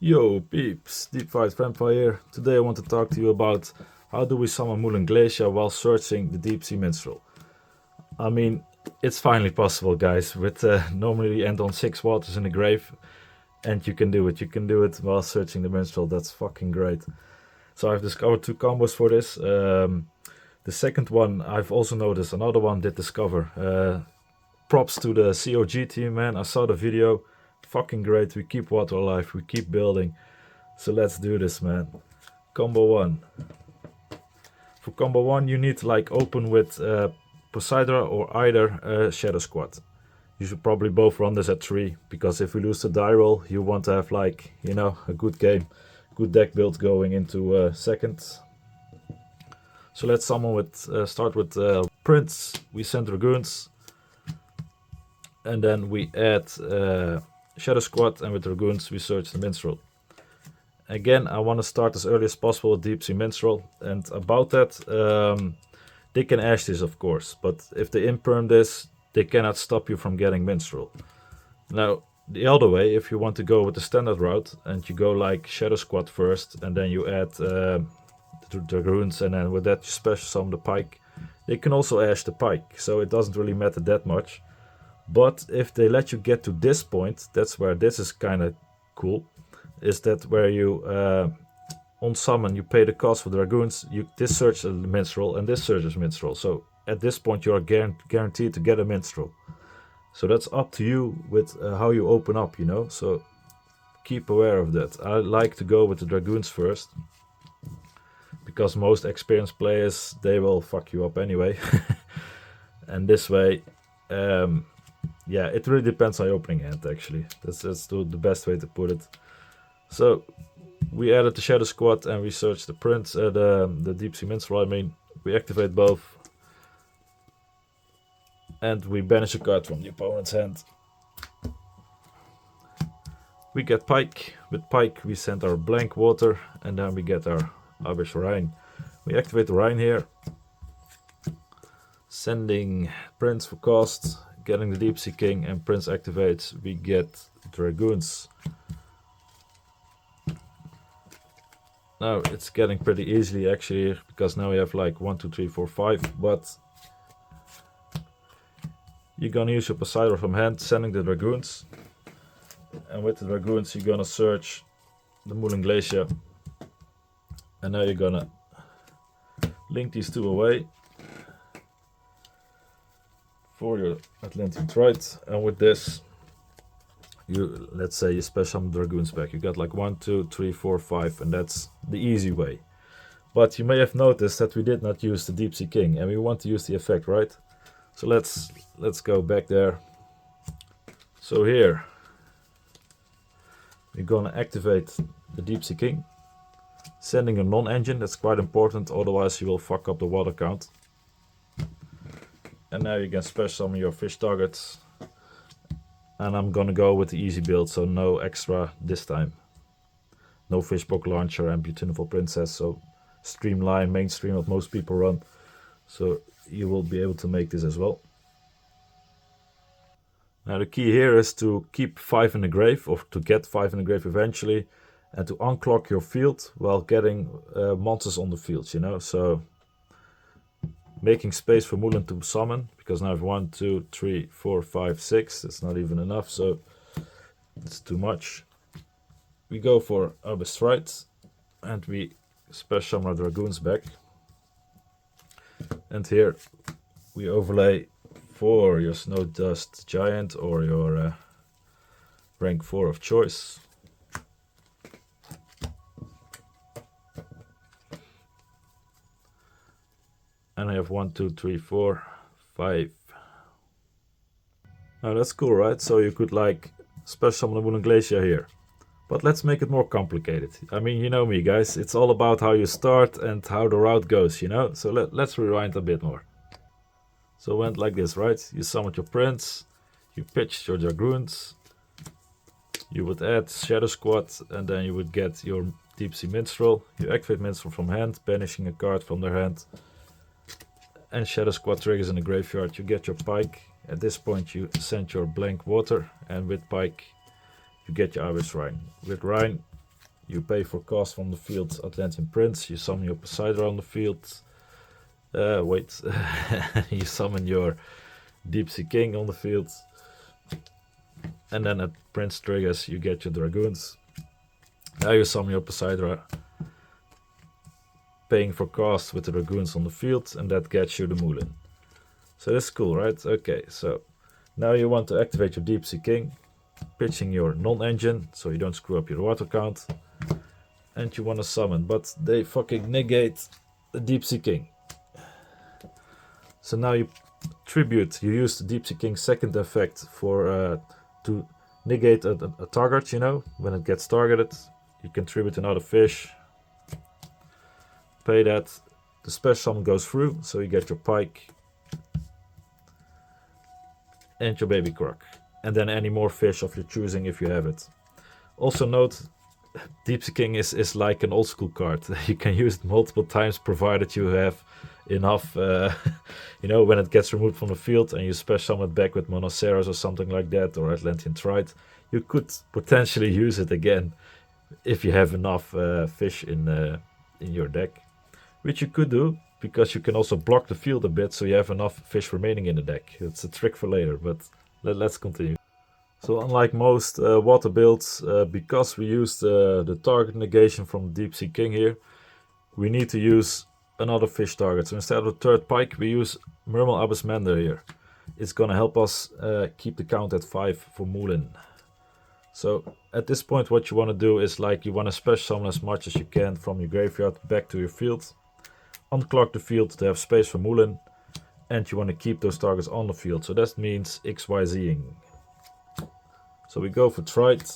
Yo peeps, Deep Fried Vampire. Today I want to talk to you about how do we summon Moulinglacia while searching the deep sea minstrel. I mean, it's finally possible, guys. With normally end on 6 waters in the grave, and you can do it. You can do it while searching the minstrel. That's fucking great. So I've discovered 2 combos for this. The second one I've also noticed another one did discover. Props to the COG team, man. I saw the video. Fucking great. We keep water alive. We keep building. So let's do this, man. Combo 1. For combo 1 you need to like open with Poseidon or either Shadow Squad. You should probably both run this at 3, because if we lose the die roll you want to have like, you know, a good game. Good deck build going into second. So let's summon with, start with Prince. We send Dragoons. And then we add Shadow Squad, and with Dragoons we search the Minstrel. Again, I want to start as early as possible with Deep Sea Minstrel, and about that, they can ash this of course, but if they imperm this, they cannot stop you from getting Minstrel. Now, the other way, if you want to go with the standard route, and you go like Shadow Squad first, and then you add the Dragoons, and then with that you special summon the Pike, they can also ash the Pike, so it doesn't really matter that much. But if they let you get to this point, that's where this is kind of cool. Is that where you, on summon, you pay the cost for the Dragoons, this searches the Minstrel and this searches Minstrel. So at this point you are guaranteed to get a Minstrel. So that's up to you with how you open up, you know. So keep aware of that. I like to go with the Dragoons first, because most experienced players, they will fuck you up anyway. And this way, yeah, it really depends on your opening hand actually. That's the best way to put it. So we added the Shadow Squad and we searched the Prince, the Deep Sea Minstrel. I mean, we activate both, and we banish a card from the opponent's hand. We get Pike. With Pike we send our blank water, and then we get our Abyss Rhine. We activate the Rhine here, sending Prince for cost, getting the Deep Sea King, and Prince activates. We get Dragoons. Now it's getting pretty easily actually, because now we have like 1, 2, 3, 4, 5, but you're gonna use your Poseidon from hand, sending the Dragoons, and with the Dragoons you're gonna search the Moulinglacia, and now you're gonna link these 2 away for your Atlantean Trite, and with this you, let's say you special summon Dragoons back. You got like 1, 2, 3, 4, 5, and that's the easy way. But you may have noticed that we did not use the Deep Sea King, and we want to use the effect, right? So let's go back there. So here we're gonna activate the Deep Sea King, sending a non-engine. That's quite important, otherwise you will fuck up the water count. And now you can special summon your fish targets. And I'm gonna go with the easy build, so no extra this time. No Fishbook Launcher and Beautiful Princess, so streamline, mainstream what most people run. So you will be able to make this as well. Now the key here is to keep 5 in the grave, or to get 5 in the grave eventually, and to unclock your field while getting monsters on the fields, you know. So making space for Moulin to summon, because now I have 1, 2, 3, 4, 5, 6. That's not even enough, so it's too much. We go for Abyss Rite, and we special summon our Dragoons back. And here we overlay for your Snow Dust Giant or your rank 4 of choice. And I have 1, 2, 3, 4, 5. Now that's cool, right? So you could like special summon the Moulinglacia here. But let's make it more complicated. I mean, you know me guys, it's all about how you start and how the route goes, you know? So let's rewind a bit more. So it went like this, right? You summoned your Prince, you pitched your Dragoons, you would add Shadow Squad, and then you would get your Deep Sea Minstrel. You activate Minstrel from hand, banishing a card from their hand. And Shadow Squad triggers in the graveyard. You get your Pike. At this point you send your blank water, and with Pike you get your Abyss Rhine. With Rhine you pay for cost from the field Atlantean Prince, you summon your Poseidon on the field. Wait, you summon your Deep Sea King on the field. And then at Prince triggers, you get your Dragoons. Now you summon your Poseidon, paying for cost with the Dragoons on the field, and that gets you the Moulin. So that's cool, right? Okay, so now you want to activate your Deep Sea King, pitching your non-engine, so you don't screw up your water count. And you want to summon, but they fucking negate the Deep Sea King. So now you use the Deep Sea King's second effect for to negate a target, you know, when it gets targeted. You can tribute another fish, pay that, the special summon goes through, so you get your pike and your baby croc, and then any more fish of your choosing if you have it. Also note, Deep Sea King is like an old school card. You can use it multiple times provided you have enough, you know, when it gets removed from the field and you special summon it back with Monoceros or something like that, or Atlantean Trite, you could potentially use it again if you have enough fish in your deck, which you could do, because you can also block the field a bit so you have enough fish remaining in the deck. It's a trick for later, but let's continue. So unlike most water builds, because we used the target negation from Deep Sea King here, we need to use another fish target. So instead of the third pike, we use Mermail Atlantean here. It's gonna help us keep the count at 5 for Moulin. So at this point what you want to do is, like, you want to special summon as much as you can from your graveyard back to your field. Unclog the field to have space for Moulin, and you want to keep those targets on the field. So that means XYZing. So we go for Trite,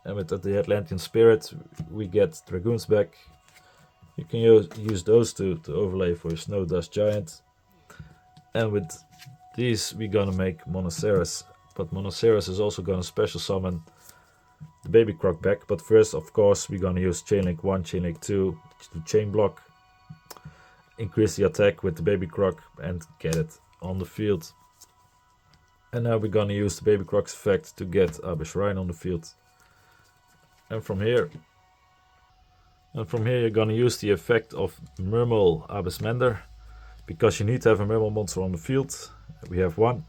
and with the Atlantean Spirit we get Dragoons back. You can use those two to overlay for your Snow Dust Giant, and with these we're gonna make Monoceros. But Monoceros is also gonna special summon the baby croc back. But first, of course, we're gonna use Chainlink 1, Chainlink 2 to chain block, increase the attack with the baby croc, and get it on the field. And now we're gonna use the baby croc's effect to get Abyss Rhine on the field. And from here you're gonna use the effect of Mermail Atlantean, because you need to have a Mermail monster on the field. We have one.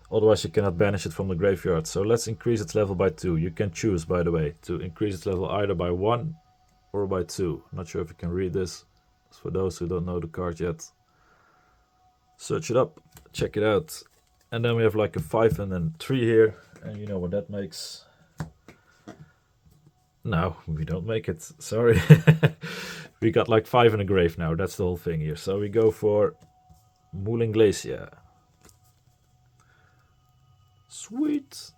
Otherwise you cannot banish it from the graveyard. So let's increase its level by 2. You can choose, by the way, to increase its level either by 1 or by 2. Not sure if you can read this. It's for those who don't know the card yet. Search it up, check it out. And then we have like a 5 and then 3 here. And you know what that makes. No, we don't make it. Sorry. We got like 5 in a grave now. That's the whole thing here. So we go for Moulinglacia. Sweet.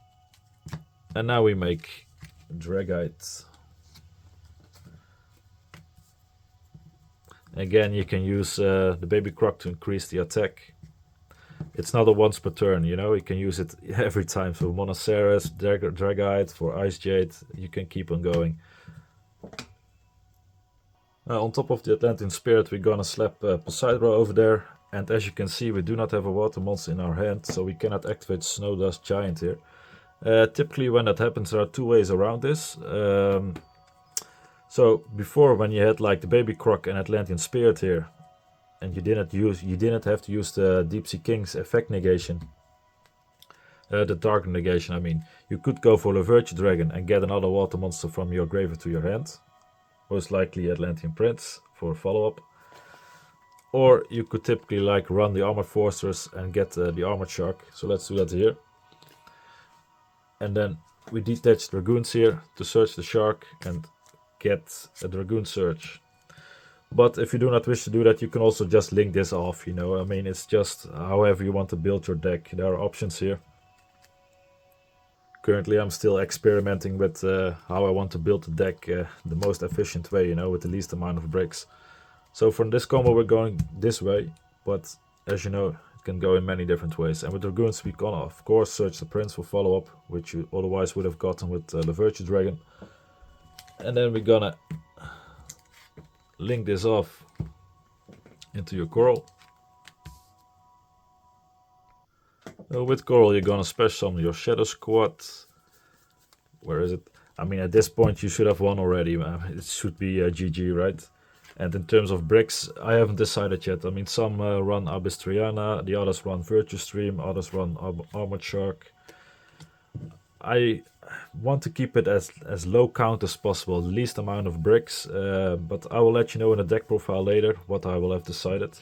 And now we make Dragite. Again, you can use the baby croc to increase the attack. It's not a once per turn, you know, you can use it every time. So Monoceros, Dragite, for Ice Jade, you can keep on going. On top of the Atlantean Spirit, we're gonna slap Poseidon over there. And as you can see, we do not have a water monster in our hand, so we cannot activate Snow Dust Giant here. Typically when that happens, there are 2 ways around this. So before, when you had like the baby croc and Atlantean Spirit here, and you didn't have to use the Deep Sea King's effect negation, the target negation I mean, you could go for Virtue Dragon and get another water monster from your graveyard to your hand. Most likely Atlantean Prince for follow-up. Or you could typically like run the Armored Fortress and get the Armored Shark. So let's do that here. And then we detach Dragoons here to search the Shark and get a Dragoon search. But if you do not wish to do that, you can also just link this off, you know. I mean, it's just however you want to build your deck. There are options here. Currently I'm still experimenting with how I want to build the deck the most efficient way, you know, with the least amount of bricks. So from this combo we're going this way, but as you know, it can go in many different ways. And with Dragoons we can of course search the Prince for follow-up, which you otherwise would have gotten with the Virtue Dragon. And then we're gonna link this off into your Coral. With Coral you're gonna special summon your Shadow Squad. Where is it? I mean, at this point you should have won already, man. It should be GG, right? And in terms of bricks, I haven't decided yet. I mean, some run Abyss Triana, the others run Virtue Stream, others run Armored Shark. I want to keep it as low count as possible, the least amount of bricks, but I will let you know in the deck profile later what I will have decided.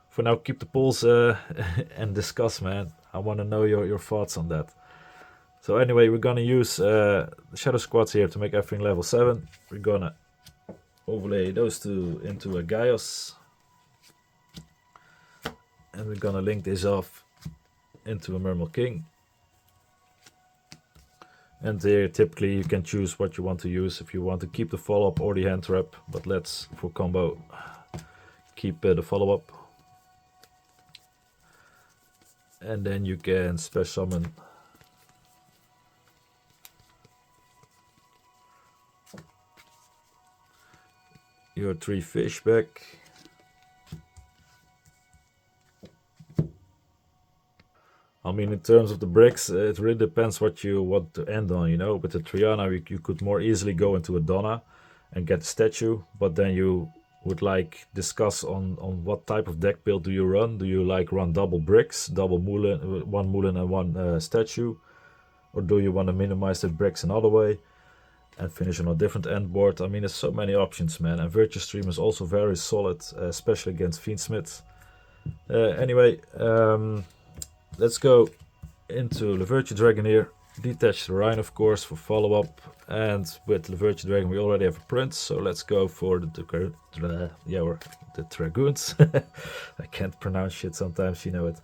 For now, keep the polls and discuss, man. I want to know your thoughts on that. So anyway, we're gonna use Shadow Squads here to make everything level 7. We're gonna overlay those two into a yugioh, and we're gonna link this off into a Mermail King. And there, typically you can choose what you want to use, if you want to keep the follow-up or the hand trap, but let's, for combo, keep the follow-up. And then you can special summon your 3 fish back. I mean, in terms of the bricks, it really depends what you want to end on, you know. With the Triana, you could more easily go into a Donna and get a statue, but then you would like discuss on what type of deck build do you run. Do you like run double bricks, double Moulin, one Moulin and one statue? Or do you want to minimize the bricks another way and finish on a different end board? I mean, there's so many options, man. And Virtue Stream is also very solid, especially against Fiendsmith. Anyway, let's go into the Virtue Dragon here. Detach the Rhine, of course, for follow-up. And with the Virtue Dragon, we already have a Prince. So let's go for the Dragoons. I can't pronounce shit sometimes, you know it.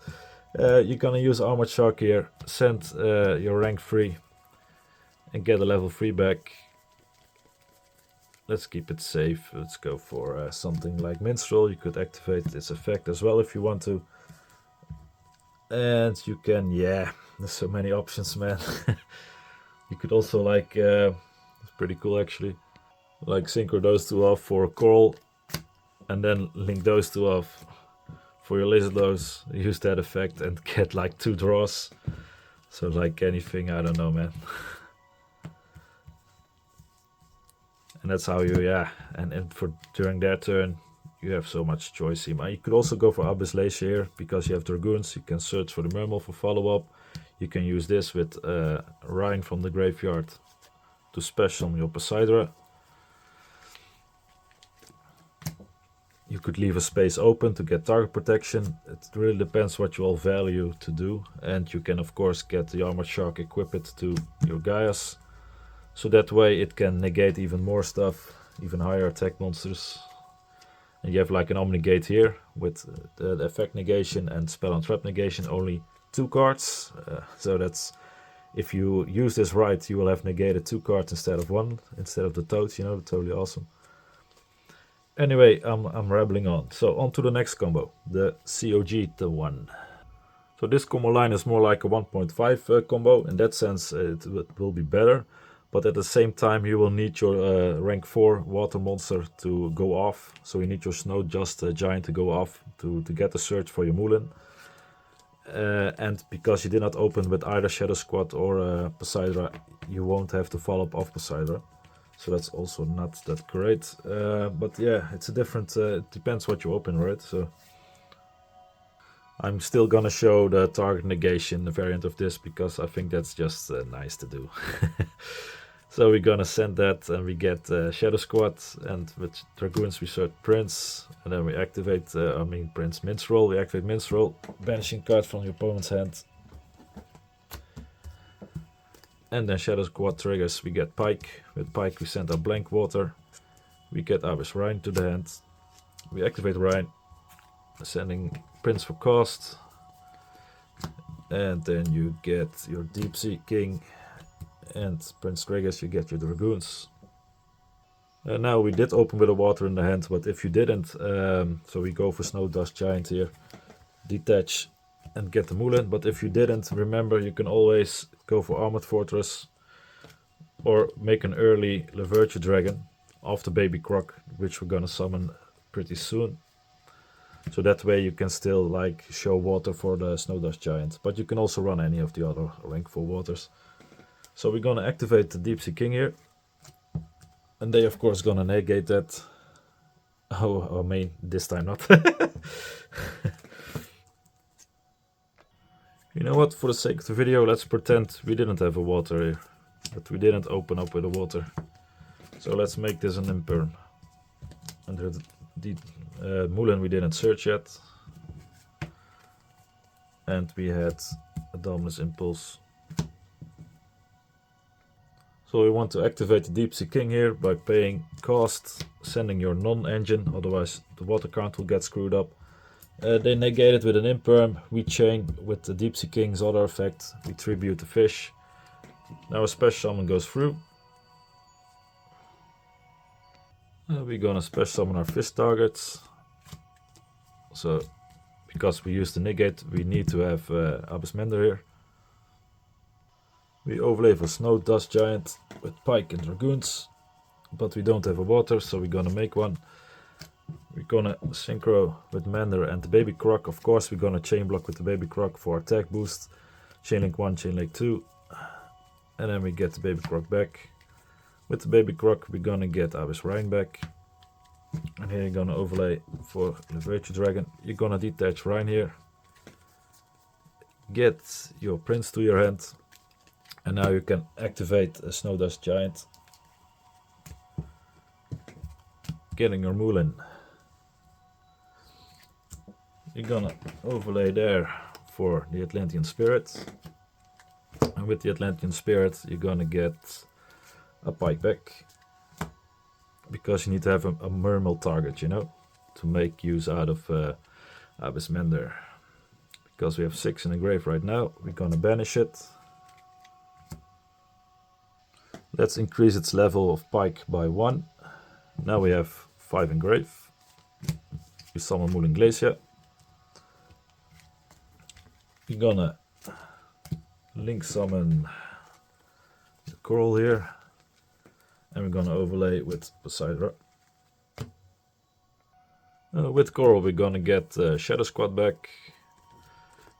You're gonna use Armored Shark here. Send your rank 3 and get a level 3 back. Let's keep it safe. Let's go for something like Minstrel. You could activate its effect as well if you want to. And you can, yeah, there's so many options, man. You could also like, it's pretty cool actually, like synchro those two off for a coral, and then link those two off for your lizard lows. Use that effect and get like 2 draws. So like anything, I don't know, man. And that's how you, yeah, and for during their turn, you have so much choice here. You could also go for Moulinglacia here, because you have Dragoons. You can search for the Mermail for follow-up. You can use this with Rhine from the graveyard to special your Poseidra. You could leave a space open to get target protection. It really depends what you all value to do. And you can of course get the Armored Shark equipped to your yugioh. So that way it can negate even more stuff, even higher attack monsters. And you have like an Omnigate here with the effect negation and spell and trap negation, only 2 cards. So that's, if you use this right, you will have negated 2 cards instead of 1, instead of the toads, you know, totally awesome. Anyway, I'm rambling on. So on to the next combo, the COG, the one. So this combo line is more like a 1.5 combo. In that sense, it will be better. But at the same time, you will need your rank 4 water monster to go off. So you need your Snow Just Giant to go off to get the search for your Moulin. And because you did not open with either Shadow Squad or Poseidra, you won't have to follow up off Poseidra. So that's also not that great. But yeah, it's a different, it depends what you open, right? So I'm still gonna show the target negation variant of this, because I think that's just nice to do. So we're gonna send that, and we get Shadow Squad, and with Dragoons we search Prince, and then we activate, Prince Minstrel. We activate Minstrel, banishing card from your opponent's hand. And then Shadow Squad triggers, we get Pike. With Pike we send our blank water. We get Abyss Rhine to the hand. We activate Rhine, sending Prince for cost. And then you get your Deep Sea King. And Prince triggers, you get your Dragoons. Now we did open with a water in the hand, but if you didn't, so we go for Snow Dust Giant here. Detach and get the Moulin, but if you didn't, remember you can always go for Armored Fortress or make an early Virtue Dragon after Baby Croc, which we're gonna summon pretty soon. So that way you can still like show water for the Snow Dust Giant, but you can also run any of the other rank 4 waters. So we're gonna activate the Deep Sea King here, and they of course gonna negate that. Oh, I mean, this time not. You know what, for the sake of the video, let's pretend we didn't have a water here, that we didn't open up with the water. So let's make this an imperm. Under the Moulin we didn't search yet. And we had a Dominus Impulse. So we want to activate the Deep Sea King here by paying cost, sending your non-engine, otherwise the water count will get screwed up. They negate it with an imperm, we chain with the Deep Sea King's other effect, we tribute the fish. Now a special summon goes through. We're gonna special summon our fish targets. So, because we use the negate, we need to have Abyss Mender here. We overlay for Snow Dust Giant with Pike and Dragoons, but we don't have a water, so we're gonna make one. We're gonna synchro with Mender and the Baby Croc. Of course, we're gonna chain block with the Baby Croc for attack boost. Chainlink 1, Chainlink 2, and then we get the Baby Croc back. With the Baby Croc, we're gonna get Abyss Rhine back. And here you're gonna overlay for Liberate Your Dragon. You're gonna detach Rhine here. Get your Prince to your hand. And now you can activate a Snow Dust Giant. Getting your Moulin. You're gonna overlay there for the Atlantean Spirit. And with the Atlantean Spirit, you're gonna get a Pike back. Because you need to have a Mermail target, you know, to make use out of Abyss Mender. Because we have 6 in the grave right now, we're gonna banish it. Let's increase its level of Pike by 1. Now we have 5 in grave. We summon Moulinglacia. We're gonna link summon the Coral here. And we're gonna overlay with Poseidon. With Coral we're gonna get Shadow Squad back.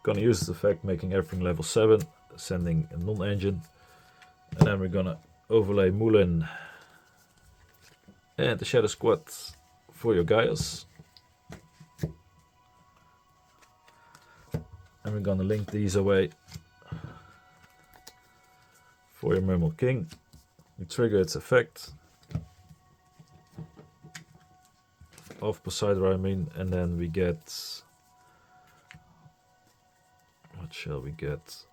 Gonna use this effect, making everything level 7, sending a non-engine. And then we're gonna overlay Moulin and the Shadow Squad for your Gaius. And we're gonna link these away for your Mermail King. We trigger its effect of Poseidon, I mean, and then we get, what shall we get?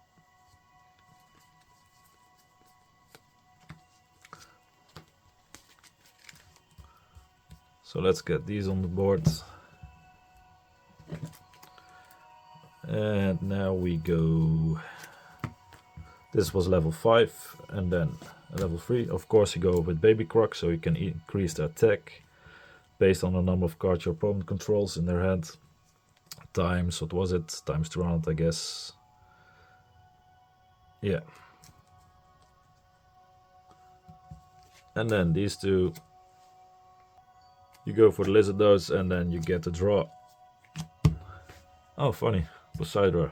So let's get these on the board. And now we go, this was level 5 and then level 3. Of course you go with Baby Croc so you can increase the attack based on the number of cards your opponent controls in their hand. Times, what was it? Times 200 I guess. Yeah. And then these two, you go for the Lizard Dose and then you get the draw. Oh funny, Poseidon.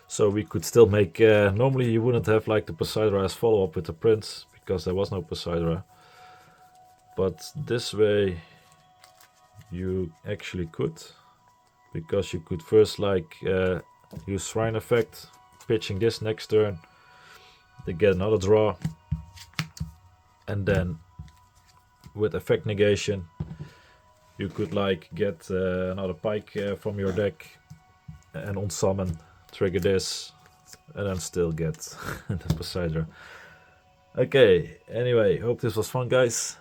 So we could still make, normally you wouldn't have like the Poseidon as follow up with the Prince, because there was no Poseidon. But this way you actually could, because you could first like use Shrine effect, pitching this next turn, they get another draw, and then with effect negation you could like get another Pike from your deck and on summon trigger this and then still get the Poseidon. Okay, anyway, hope this was fun guys.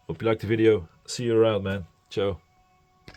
Hope you liked the video. See you around, man. Ciao.